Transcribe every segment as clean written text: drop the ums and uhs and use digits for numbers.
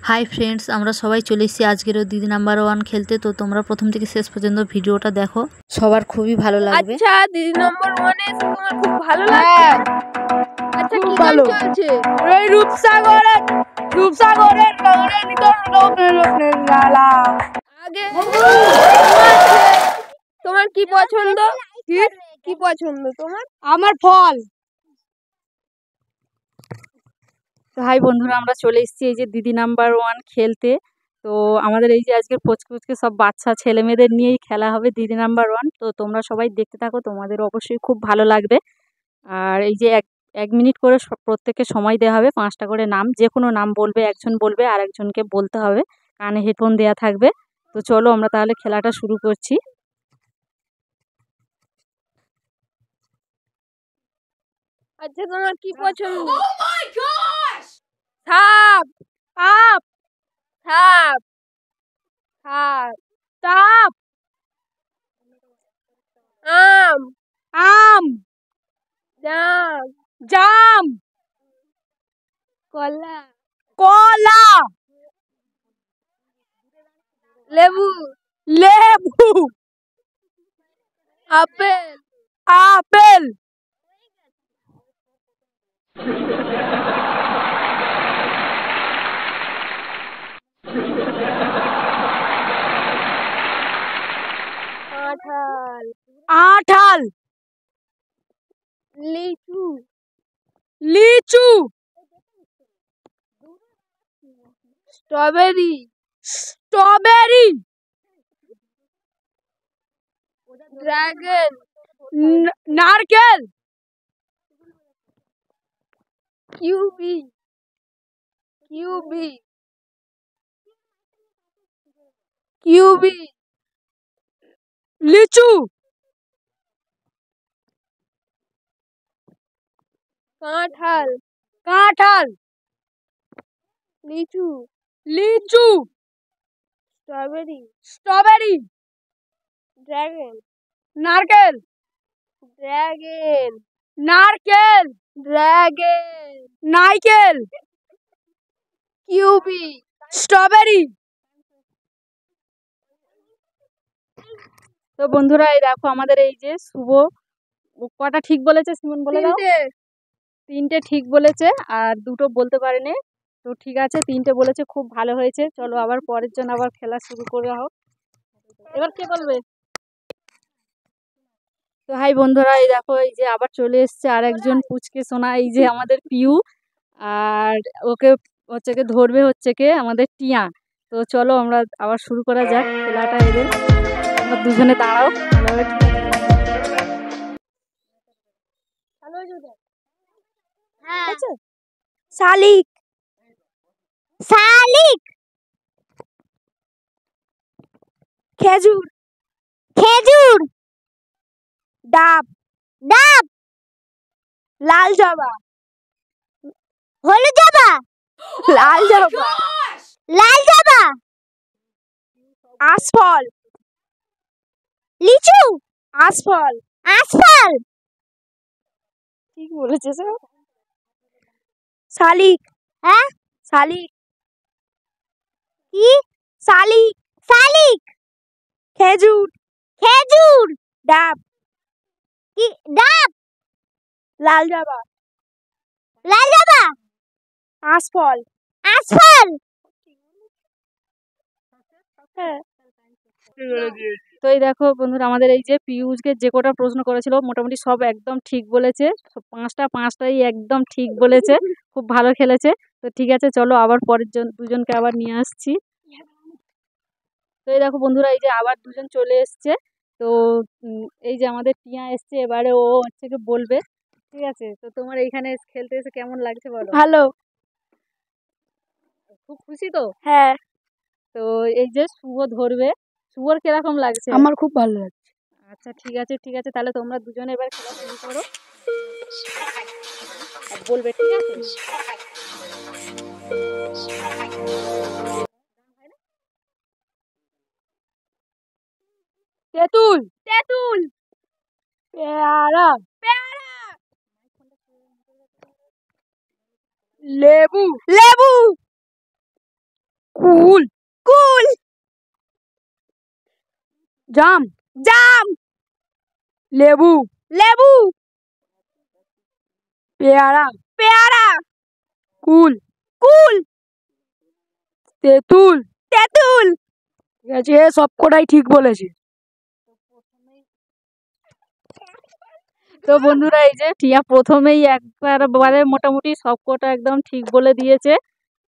Hi friends, আমরা সবাই চলে এসেছি আজকেরও দিদি নাম্বার ওয়ান খেলতে। তো তোমরা প্রথম থেকে শেষ পর্যন্ত ভিডিওটা দেখো, সবার খুবই ভালো লাগবে। আচ্ছা, দিদি নাম্বার ওয়ানে এসে তোমার খুব ভালো লাগছে? আচ্ছা, কি গান চলছে? এই রূপসাগরের নগরের ভিতর লালা। আগে তোমার কি পছন্দ? কি পছন্দ তোমার? আমার ফল। তো হাই বন্ধুরা, আমরা চলে এসেছি এই যে দিদি নাম্বার ওয়ান খেলতে। তো আমাদের এই যে আজকের পুচকে সব বাচ্চা ছেলে মেয়েদের নিয়েই খেলা হবে দিদি নাম্বার ওয়ান। তো তোমরা সবাই দেখতে থাকো, তোমাদের অবশ্যই খুব ভালো লাগবে। আর এই যে এক মিনিট করে প্রত্যেককে সময় দেওয়া হবে, 5টা করে নাম, যে কোনো নাম বলবে, একজন বলবে আর একজনকে বলতে হবে, কানে হেডফোন দেওয়া থাকবে। তো চলো আমরা তাহলে খেলাটা শুরু করছি। আচ্ছা, তোমার কি পছন্দ? সাপ সাপ সাপ সাপ সাপ আম আম জাম জাম কলা কলা লেবু লেবু আপেল আপেল কাঁঠাল আঠাল লিচু লিচু স্ট্রবেরি স্ট্রবেরি ড্রাগন নারকেল কিউবি কিউবি কিউবি লিচু কাঁঠাল কাঁঠাল লিচু লিচু স্ট্রবেরি স্ট্রবেরি ড্রাগন নারকেল ড্রাগন নারকেল ড্রাগন নারকেল কিউবি স্ট্রবেরি। তো বন্ধুরা, এই দেখো আমাদের এই যে শুভ কটা ঠিক বলেছে, সিমন বলে দাও। 3টে ঠিক বলেছে আর 2টো বলতে পারেনি। তো ঠিক আছে, 3টে বলেছে, খুব ভালো হয়েছে। চলো আবার পরের জন আবার খেলা শুরু করে হোক। এবার কে বলবে? তো হাই বন্ধুরা, এই দেখো এই যে আবার চলে এসছে আর একজন পুচকে সোনা, এই যে আমাদের পিউ। আর ওকে হচ্ছে কে ধরবে হচ্ছে কে আমাদের টিয়া। তো চলো আমরা আবার শুরু করা যাক খেলাটা এদের। তোমরা দুজনে দাঁড়াও ভালোভাবে। শালিক শালিক খেজুর খেজুর ডাব ডাব লাল জবা হলুদ জবা লাল জবা লাল জবা আশফল লিচু আশফল আশফল ঠিক বলেছে স্যার। শালিক হ্যাঁ শালিক কি শালিক শালিক খেজুর খেজুর ডাব কি ডাব লাল জবা লাল জবা আশফল আশফল হ্যাঁ। তো এই দেখো বন্ধুরা, আমাদের এই যে পিয়ুষকে যে কটা প্রশ্ন করেছিল মোটামুটি সব একদম ঠিক বলেছে। 5টাই একদম ঠিক বলেছে, খুব ভালো খেলেছে। তো ঠিক আছে, চলো আবার পরের দুজনকে আবার নিয়ে আসছি। তো এই দেখো বন্ধুরা, এই যে আবার দুজন চলে এসছে। তো এই যে আমাদের টিয়া এসছে, এবারে ও হচ্ছে কি বলবে। ঠিক আছে, তো তোমার এইখানে খেলতে এসে কেমন লাগছে বলো? ভালো। খুব খুশি তো? হ্যাঁ। তো এই যে শুভ ধরবে, শুভর কিরকম লাগছে? আমার খুব ভালো লাগছে। আচ্ছা ঠিক আছে ঠিক আছে, তাহলে তোমরা দুজনে এবার খেলা শুরু করো আর বলবে, ঠিক আছে? তেঁতুল তেঁতুল পেয়ারা পেয়ারা লেবু লেবু কুল কুল জাম জাম লেবু লেবু পেয়ারা পেয়ারা কুল কুল তেঁতুল তেঁতুল। ঠিক আছে, সব কটাই ঠিক বলেছে। তো বন্ধুরা এই যে টিয়া প্রথমেই একবারে মোটামুটি সব কটা একদম ঠিক বলে দিয়েছে।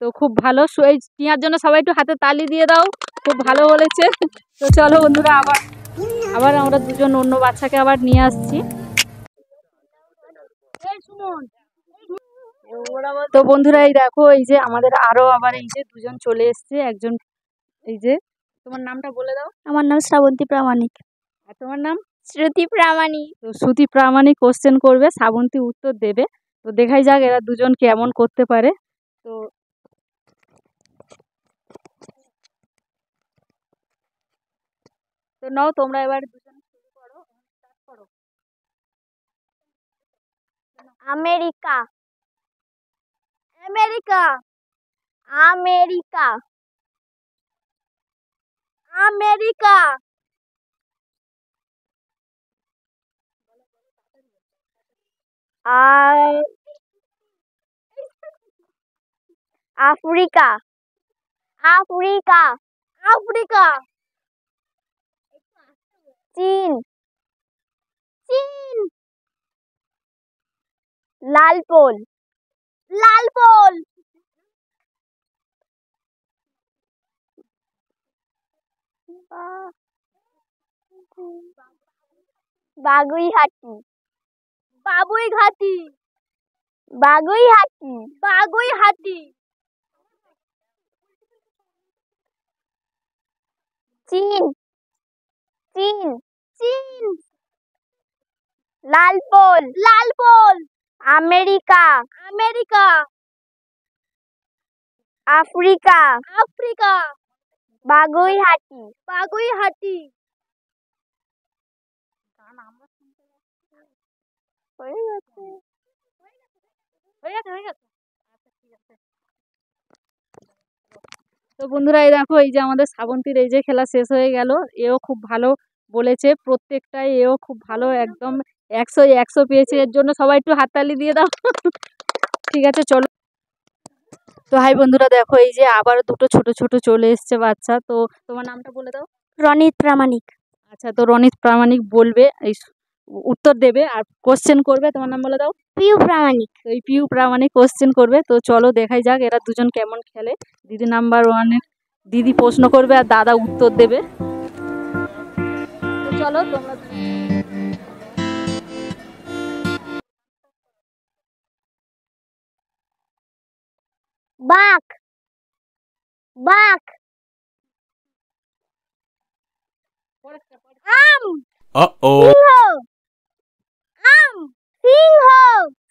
তো খুব ভালো, এই টিয়ার জন্য সবাই একটু হাতে তালি দিয়ে দাও, খুব ভালো বলেছে। তো চলো বন্ধুরা, আবার আবার আমরা দুজন অন্য বাচ্চাকে আবার নিয়ে আসছি। তো বন্ধুরা এই দেখো, এই যে আমাদের আরো আবার এই যে দুজন চলে এসছে। একজন, এই যে তোমার নামটা বলে দাও। আমার নাম শ্রাবন্তী প্রামাণিক। আর তোমার নাম? শ্রুতি প্রামাণিক। তো শ্রুতি প্রামাণিক কোশ্চেন করবে, শ্রাবন্তী উত্তর দেবে। তো দেখাই যাক এরা দুজন কেমন করতে পারে। তো তো নাও তোমরা এবার দুজন শুরু করো, স্টার্ট করো। আমেরিকা আমেরিকা আমেরিকা আমেরিকা আর আফ্রিকা আফ্রিকা আফ্রিকা চীন চীন লালপোল লালপোল বাগুইহাটি বাবুইঘাটি বাগুইহাটি বাগুইহাটি চীন চীন চীন Lalpol Lalpol America America Africa Africa Baguiati Baguiati হয়ে গেছে হয়ে গেছে। আচ্ছা ঠিক আছে। তো বন্ধুরা এই দেখো, এই যে আমাদের শ্রাবন্তীর এই যে খেলা শেষ হয়ে গেল। এও খুব ভালো বলেছে প্রত্যেকটাই, এও খুব ভালো, একদম 100-100 পেয়েছে। এর জন্য সবাই একটু হাততালি দিয়ে দাও। ঠিক আছে চলো। তো হাই বন্ধুরা, দেখো এই যে আবার দুটো ছোট ছোট চলে এসছে বাচ্চা। তো তোমার নামটা বলে দাও। রনিত প্রামাণিক। আচ্ছা, তো রনিত প্রামাণিক বলবে, এই উত্তর দেবে আর কোশ্চেন করবে। তোমার নাম বলে দাও। পিউ প্রামাণিক। তো এই পিউ প্রামাণিক কোশ্চেন করবে। তো চলো দেখাই যাক এরা দুজন কেমন খেলে। দিদি নাম্বার 1-এর দিদি প্রশ্ন করবে আর দাদা উত্তর দেবে। তো চলো তোমরা বাঘ বাঘ আম সিংহ আম সিংহ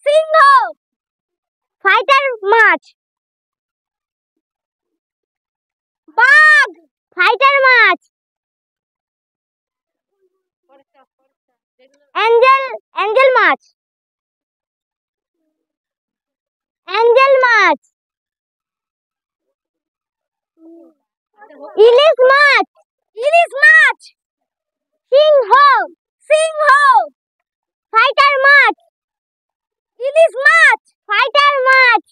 সিংহ ফাইটার মাছ বাঘ ফাইটার মাছ অ্যাঞ্জেল অ্যাঞ্জেল মাছ অ্যাঞ্জেল মাছ ইলিশ মাছ ইলিশ মাছ সিংহ সিংহ ফাইটার মাছ ইলিশ মাছ ফাইটার মাছ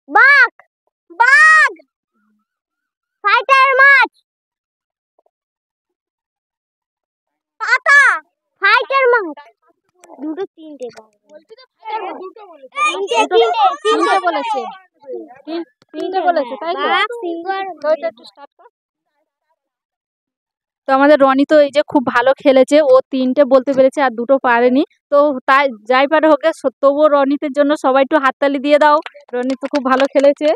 বাঘ বাঘ ফাইটার মাছ পাতা ফাইটার মাছ দুটো তিনটে তিনটে বলেছে, তিনটে বলেছে তাই তো। তো এটা একটু স্টার্ট কর। তো আমাদের রনি তো এই যে খুব ভালো খেলেছে, ও তিনটে বলতে পেরেছে আর দুটো পারেনি। তো তাই যাই পারে হোক, তবুও রনিতের জন্য সবাই একটু হাততালি দিয়ে দাও। রনি তো খুব ভালো খেলেছে।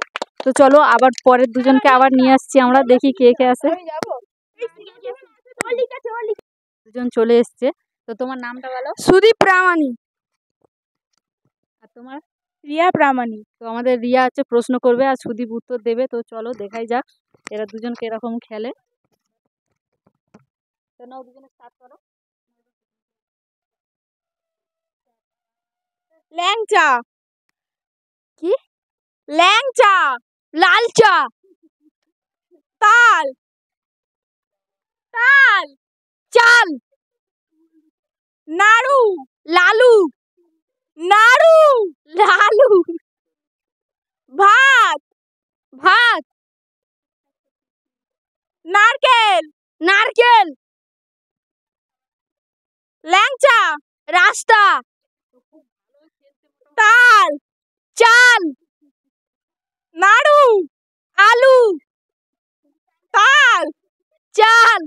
তো চলো আবার পরের দুজনকে আবার নিয়ে আসছি আমরা, দেখি কে কে আসে। দুজন চলে এসছে। তো তোমার নামটা বলো। সুদীপ প্রামাণিক। আর তোমার? রিয়া প্রামাণিক। তো আমাদের রিয়া আছে প্রশ্ন করবে আর সুদীপ উত্তর দেবে। তো চলো দেখাই যাক এরা দুজন কিরকম খেলে। তো নাও দুজনে স্টার্ট করো। ল্যাংচা, কি? ল্যাংচা, লাল চা, তাল, তাল, চাল, নাড়ু, লালু, নাড়ু, লালু, ভাত, ভাত, নারকেল, নারকেল, ল্যাংচা, রাস্তা, তাল, চাল, নাড়ু, আলু, তাল, চাল,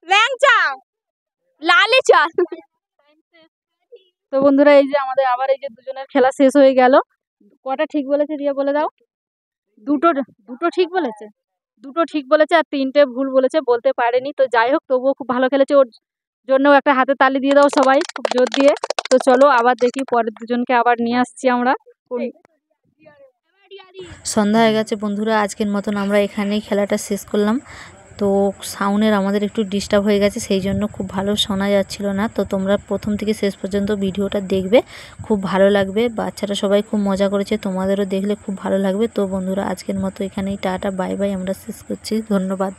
ল্যাংচা, লালি চাল। তো বন্ধুরা এই যে আমাদের আবার এই যে দুজনের খেলা শেষ হয়ে গেল। কটা ঠিক বলেছে দিয়ে বলে দাও। দুটো দুটো ঠিক বলেছে, দুটো ঠিক বলেছে আর তিনটে ভুল বলেছে, বলতে পারেনি। তো যাই হোক, তবুও খুব ভালো খেলেছে, ওর জন্য একটা হাতে তালি দিয়ে দাও সবাই খুব জোর দিয়ে। তো চলো আবার দেখি পরের দুজনকে আবার নিয়ে আসছি আমরা। সন্ধ্যা হয়ে গেছে বন্ধুরা, আজকের মতন আমরা এখানেই খেলাটা শেষ করলাম। তো সাউন্ডের আমাদের একটু ডিস্টার্ব হয়ে গেছে, সেই জন্য খুব ভালো শোনা যাচ্ছিল না। তো তোমরা প্রথম থেকে শেষ পর্যন্ত ভিডিওটা দেখবে, খুব ভালো লাগবে। বাচ্চারা সবাই খুব মজা করেছে, তোমাদেরও দেখলে খুব ভালো লাগবে। তো বন্ধুরা আজকের মতো এখানেই টাটা বাই বাই, আমরা শেষ করছি। ধন্যবাদ।